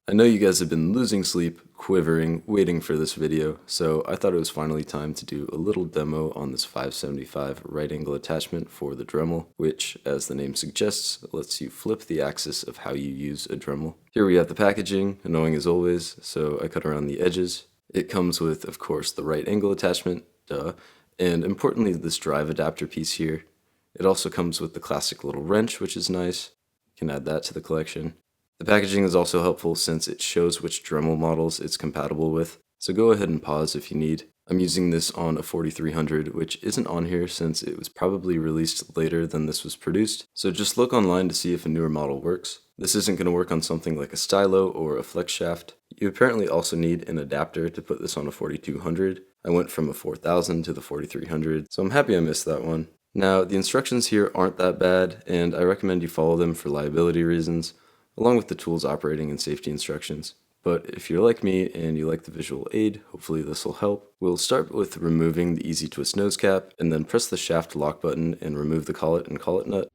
I know you guys have been losing sleep, quivering, waiting for this video, so I thought it was finally time to do a little demo on this 575 right angle attachment for the Dremel, which, as the name suggests, lets you flip the axis of how you use a Dremel. Here we have the packaging, annoying as always, so I cut around the edges. It comes with, of course, the right angle attachment, duh, and importantly this drive adapter piece here. It also comes with the classic little wrench, which is nice. You can add that to the collection. The packaging is also helpful since it shows which Dremel models it's compatible with, so go ahead and pause if you need. I'm using this on a 4300, which isn't on here since it was probably released later than this was produced, so just look online to see if a newer model works. This isn't going to work on something like a stylo or a flex shaft. You apparently also need an adapter to put this on a 4200. I went from a 4000 to the 4300, so I'm happy I missed that one. Now, the instructions here aren't that bad, and I recommend you follow them for liability reasons, along with the tool's operating and safety instructions. But if you're like me and you like the visual aid, hopefully this will help. We'll start with removing the easy twist nose cap, and then press the shaft lock button and remove the collet and collet nut.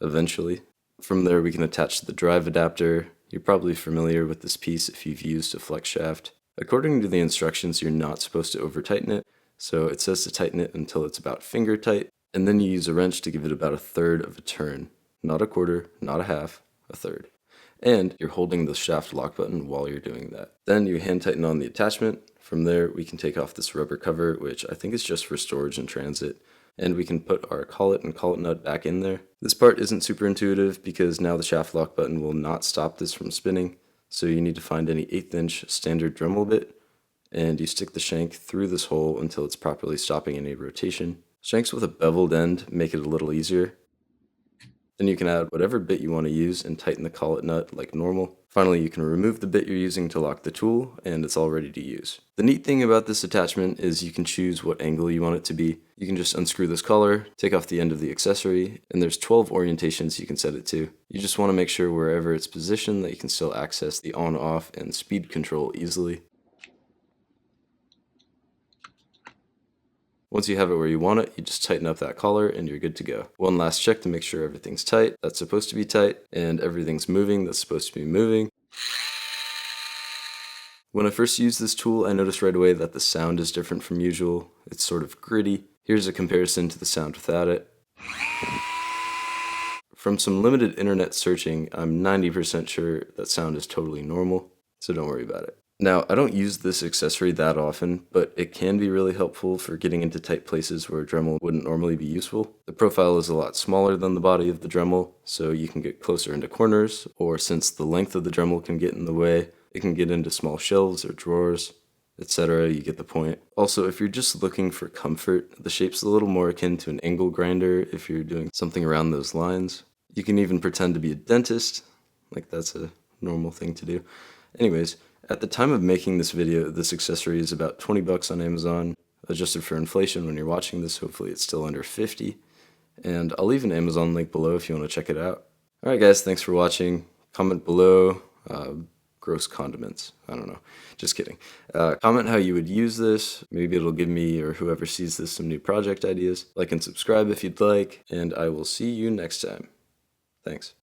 Eventually. From there we can attach the drive adapter. You're probably familiar with this piece if you've used a flex shaft. According to the instructions, you're not supposed to over tighten it, so it says to tighten it until it's about finger tight, and then you use a wrench to give it about a third of a turn. Not a quarter, not a half, a third. And you're holding the shaft lock button while you're doing that. Then you hand tighten on the attachment. From there we can take off this rubber cover, which I think is just for storage in transit, and we can put our collet and collet nut back in there. This part isn't super intuitive because now the shaft lock button will not stop this from spinning, so you need to find any 1/8 inch standard Dremel bit, and you stick the shank through this hole until it's properly stopping any rotation. Shanks with a beveled end make it a little easier. Then you can add whatever bit you want to use and tighten the collet nut like normal. Finally, you can remove the bit you're using to lock the tool, and it's all ready to use. The neat thing about this attachment is you can choose what angle you want it to be. You can just unscrew this collar, take off the end of the accessory, and there's 12 orientations you can set it to. You just want to make sure wherever it's positioned that you can still access the on-off and speed control easily. Once you have it where you want it, you just tighten up that collar and you're good to go. One last check to make sure everything's tight, that's supposed to be tight, and everything's moving, that's supposed to be moving. When I first used this tool, I noticed right away that the sound is different from usual. It's sort of gritty. Here's a comparison to the sound without it. From some limited internet searching, I'm 90% sure that sound is totally normal, so don't worry about it. Now, I don't use this accessory that often, but it can be really helpful for getting into tight places where a Dremel wouldn't normally be useful. The profile is a lot smaller than the body of the Dremel, so you can get closer into corners, or since the length of the Dremel can get in the way, it can get into small shelves or drawers, etc. You get the point. Also, if you're just looking for comfort, the shape's a little more akin to an angle grinder if you're doing something around those lines. You can even pretend to be a dentist, like that's a normal thing to do. Anyways, at the time of making this video, this accessory is about 20 bucks on Amazon. Adjusted for inflation when you're watching this, hopefully it's still under 50. And I'll leave an Amazon link below if you want to check it out. Alright guys, thanks for watching. Comment below, gross condiments. I don't know, just kidding. Comment how you would use this. Maybe it'll give me or whoever sees this some new project ideas. Like and subscribe if you'd like, and I will see you next time. Thanks.